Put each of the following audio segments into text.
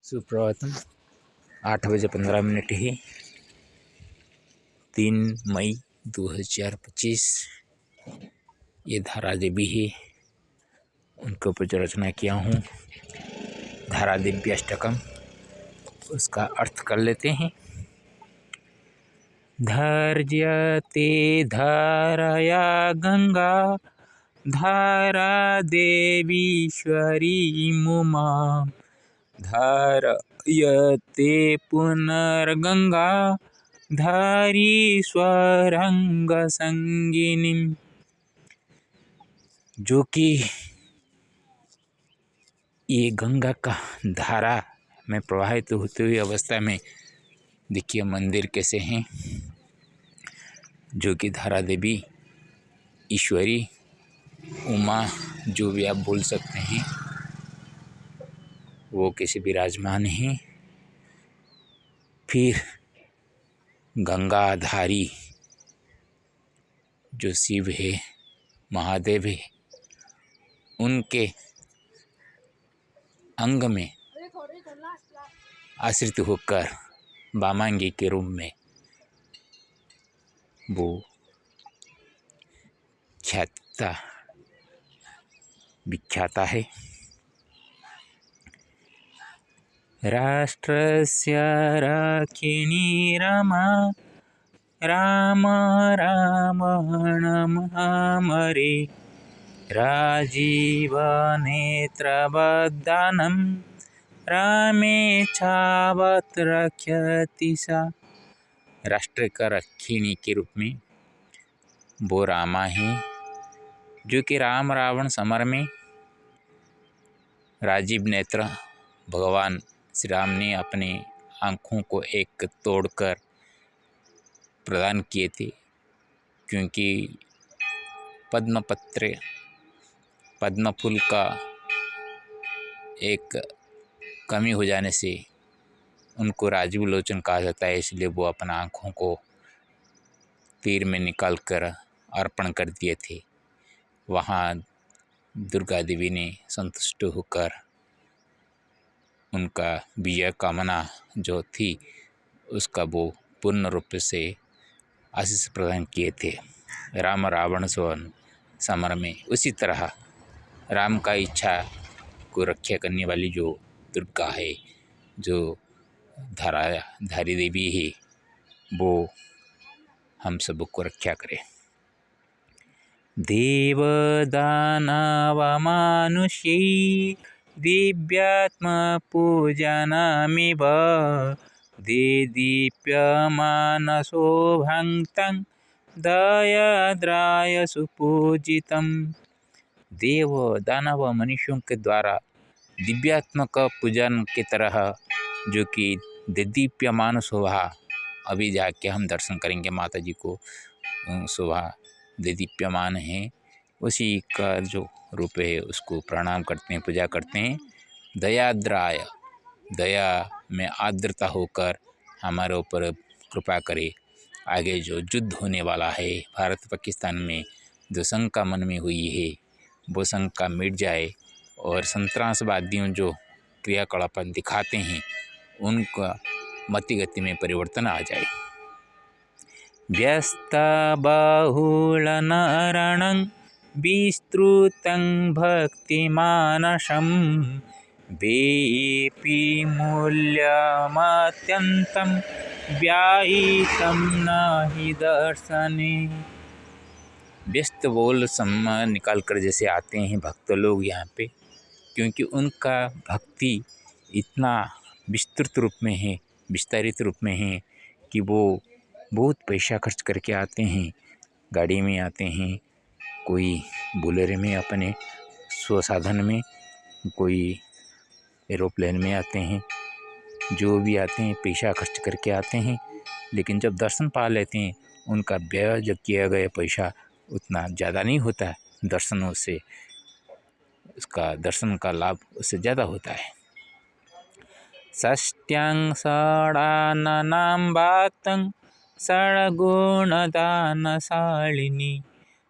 सुप्रभातम। 8 बजे 15 मिनट ही 3 मई 2025। ये धारा देवी है, उनके ऊपर जो रचना किया हूँ धारा देवी अष्टकम, उसका अर्थ कर लेते हैं। धर्यते धारया गंगा धारा देवीश्वरी मुमा धारयते पुनर्गंगा धारीश्वरंग संगिनी। जो कि ये गंगा का धारा में प्रवाहित होते हुई अवस्था में देखिए मंदिर कैसे हैं, जो कि धारा देवी ईश्वरी उमा जो भी आप बोल सकते हैं वो कैसे विराजमान हैं। फिर गंगाधारी जो शिव है महादेव है, उनके अंग में आश्रित होकर वामांगी के रूप में वो ख्याता विख्याता है। राष्ट्रस्य राखिणी रमा राम रावण महामरे राजीवनेत्रवदानं रामे छावत रक्षति सा। राष्ट्र का रक्षिणी के रूप में वो रामा है, जो कि राम रावण समर में राजीव नेत्र भगवान श्री राम ने अपने आँखों को एक तोड़कर प्रदान किए थे, क्योंकि पद्मपत्र पद्म फूल का एक कमी हो जाने से उनको राजीव लोचन कहा जाता है, इसलिए वो अपना आँखों को तीर में निकाल कर अर्पण कर दिए थे। वहाँ दुर्गा देवी ने संतुष्ट होकर उनका विजय कामना जो थी उसका वो पूर्ण रूप से आशीष प्रदान किए थे राम रावण स्वयं समर में। उसी तरह राम का इच्छा को रक्षा करने वाली जो दुर्गा है, जो धारी देवी है, वो हम सबको रक्षा करे। देव दानव मानुषी दिव्यात्म पूजनमिव देदीप्यमानशोभन्तं दयाद्राय सुपूजितम्। देव दानव मनुष्यों के द्वारा दिव्यात्मक पूजन की तरह जो कि देदीप्यमान शोभा, अभी जाके हम दर्शन करेंगे माता जी को, शोभा देदीप्यमान है, उसी का जो रूप है उसको प्रणाम करते हैं, पूजा करते हैं। दयाद्राय, दया में आर्द्रता होकर हमारे ऊपर कृपा करे। आगे जो युद्ध होने वाला है भारत पाकिस्तान में, जो शंका मन में हुई है वो शंका मिट जाए और संतरासवादियों जो क्रियाकलाप दिखाते हैं उनका मति गति में परिवर्तन आ जाए। व्यस्त बहुल नरणं विस्तृतं भक्तिमानसं वेपि मूल्यमत्यन्तं व्याहितं नहि दर्शने। व्यस्त बहुल समय निकाल कर जैसे आते हैं भक्त लोग यहाँ पे, क्योंकि उनका भक्ति इतना विस्तृत रूप में है, विस्तारित रूप में है कि वो बहुत पैसा खर्च करके आते हैं। गाड़ी में आते हैं, कोई बोलेरो में अपने स्वसाधन में, कोई एरोप्लेन में आते हैं, जो भी आते हैं पैसा खर्च करके आते हैं। लेकिन जब दर्शन पा लेते हैं उनका व्यय जब किया गया पैसा उतना ज़्यादा नहीं होता है, दर्शनों से उसका दर्शन का लाभ उससे ज़्यादा होता है। षष्ट्यां षडाननां वातं षड्गुणदानशालिनी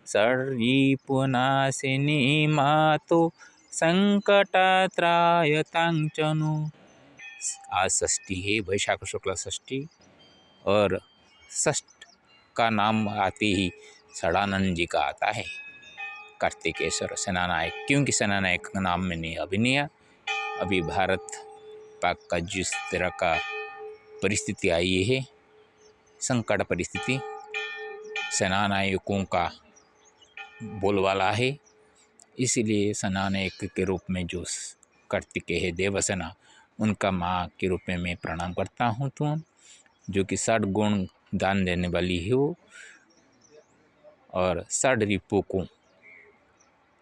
षड्रिपुनाशिनी मातो संकटत्रायतां च नु। आज षष्ठी है, वैशाख शुक्ल षष्ठी, और षष्ठ का नाम आते ही षडानंद जी का आता है, कार्तिकेश्वर सेनानायक। क्योंकि सेनानायक का नाम मैंने अभी नहीं लिया। अभी भारत पाक का जिस तरह का परिस्थिति आई है, संकट परिस्थिति, सेनानायकों का बोलबाला है, इसीलिए सेनानायक के रूप में जो कार्तिकेय है देवसेना, उनका माँ के रूप में मैं प्रणाम करता हूँ। तुम जो कि 60 गुण दान देने वाली हो, और 60 रिपु को,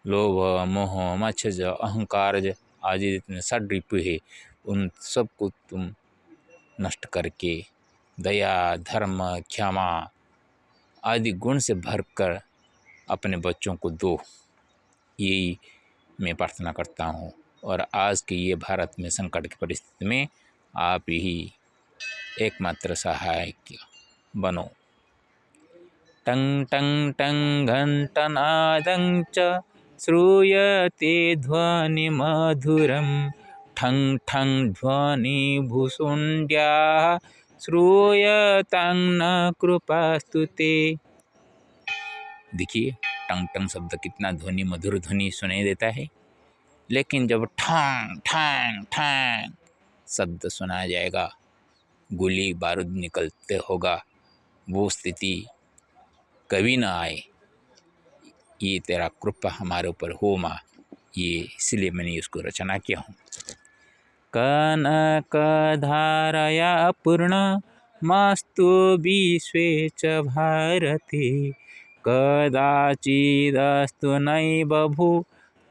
लोभ मोह मत्सर्य अहंकार आदि जितने 60 रिपु है, उन सबको तुम नष्ट करके दया धर्म क्षमा आदि गुण से भरकर अपने बच्चों को दो, यही मैं प्रार्थना करता हूँ। और आज के ये भारत में संकट की परिस्थिति में आप ही एकमात्र सहायक बनो। टंग टंग टंग घंटनादं च श्रूयते ध्वनि मधुरम, ठंग ठंग ध्वनि भूषुंड्याः श्रूयतां न कृपास्तुते। देखिए, टंग टंग शब्द कितना ध्वनि मधुर ध्वनि सुनाई देता है, लेकिन जब ठांग ठांग ठांग शब्द सुनाया जाएगा, गोली बारूद निकलते होगा, वो स्थिति कभी ना आए। ये तेरा कृपा हमारे ऊपर हो माँ, ये इसलिए मैंने उसको रचना किया हूँ। कनक धारया पूर्ण मास्तु विश्वे च भारते, कदाचिदस्तु नैव भू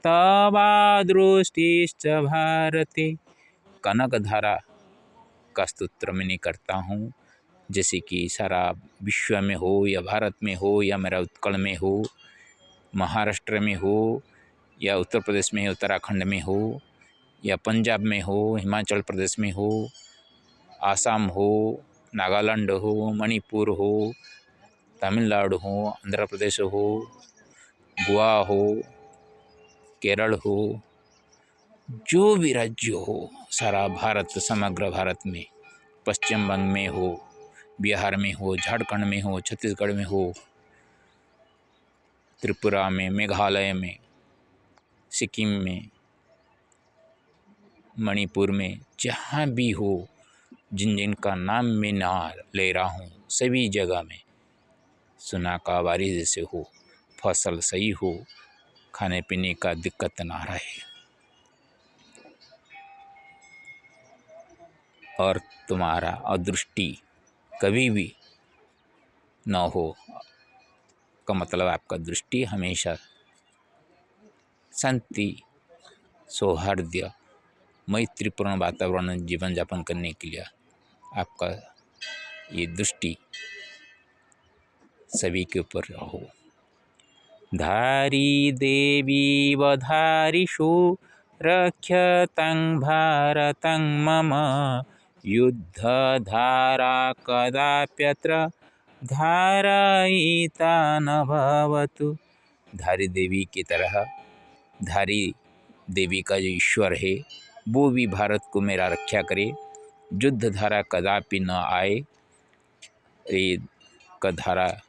तवा दृष्टिश्च भारते। कनक धारा का स्तोत्र मैंने करता हूँ, जैसे कि सारा विश्व में हो या भारत में हो या मेरा उत्कल में हो, महाराष्ट्र में हो या उत्तर प्रदेश में, उत्तराखंड में हो या पंजाब में हो, हिमाचल प्रदेश में हो, आसाम हो, नागालैंड हो, मणिपुर हो, तमिलनाडु हो, आंध्र प्रदेश हो, गोवा हो, केरल हो, जो भी राज्य हो, सारा भारत, समग्र भारत में, पश्चिम बंग में हो, बिहार में हो, झारखंड में हो, छत्तीसगढ़ में हो, त्रिपुरा में, मेघालय में, सिक्किम में, मणिपुर में, जहाँ भी हो, जिन जिन का नाम मैं ना ले रहा हूँ, सभी जगह में सुना का बारिश जैसे हो, फसल सही हो, खाने पीने का दिक्कत ना रहे, और तुम्हारा अदृष्टि कभी भी ना हो का मतलब आपका दृष्टि हमेशा शांति, सौहार्द, मैत्रीपूर्ण वातावरण जीवन यापन करने के लिए आपका ये दृष्टि सभी के ऊपर हो। धारी देवी वधारिषु रक्षतं भारतं मम, युद्धधारा कदाप्यत्र धारयिता न भवतु। धारी देवी की तरह, धारी देवी का जो ईश्वर है वो भी भारत को मेरा रक्षा करे, युद्ध धारा कदापि न आए, ये का धारा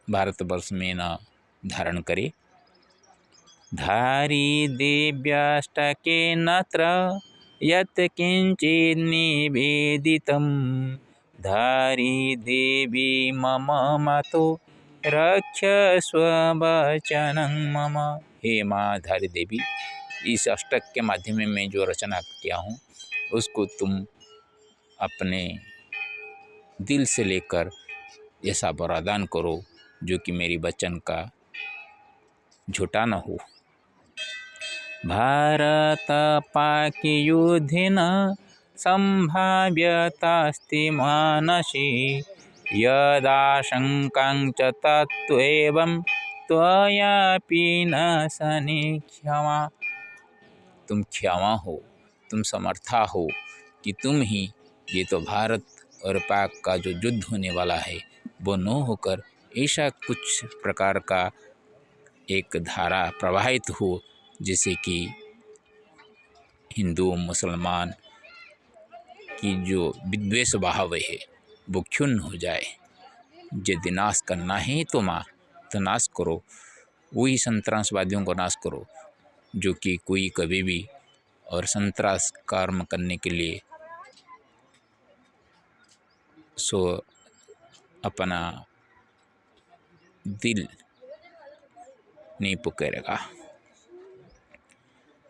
भारतवर्ष में न धारण करे। धारी देव्याष्टके नत्र यत् किंचित् निवेदितं, धारी देवी मम मातो रक्षस्व वचनं मम। हे माँ धारी देवी, इस अष्टक के माध्यम में मैं जो रचना किया हूँ उसको तुम अपने दिल से लेकर ऐसा वरदान करो जो कि मेरी वचन का झूठा न हो। भारत पाक युद्धेन संभाव्यतास्ति मानसे, यदाशंकां च तत्त्वेवं त्वयापि न सने क्षमा। तुम क्षमा हो, तुम समर्था हो कि तुम ही ये तो भारत और पाक का जो युद्ध होने वाला है वो न होकर ऐसा कुछ प्रकार का एक धारा प्रवाहित हो, जैसे कि हिंदू मुसलमान कि जो विद्वेष भाव है वो क्षुण्ण हो जाए। यदि नाश करना है तो नाश करो, वही संतरासवादियों को नाश करो जो कि कोई कभी भी और संतरास कर्म करने के लिए सो अपना दिल नहीं पुकारेगा।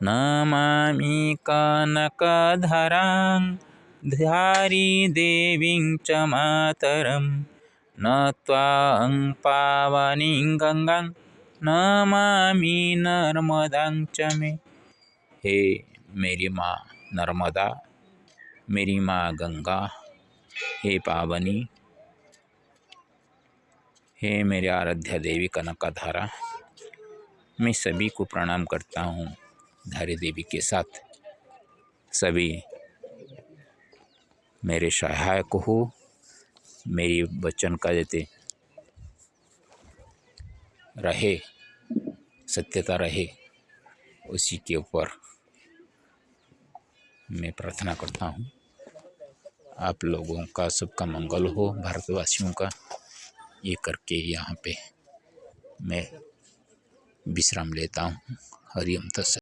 नमामि कनकधरां धारी देवीं च मातरं नत्वां पावनीं गंगां नमामि नर्मदां च मे। हे मेरी माँ नर्मदा, मेरी माँ गंगा, हे पावनी, हे मेरे आराध्या देवी कनकधारा, मैं सभी को प्रणाम करता हूँ। धारी देवी के साथ सभी मेरे सहायक हो, मेरी वचन का जैसे रहे, सत्यता रहे, उसी के ऊपर मैं प्रार्थना करता हूँ। आप लोगों का सबका मंगल हो, भारतवासियों का, ये करके यहाँ पे मैं विश्राम लेता हूँ। हरि ओम तत्सत।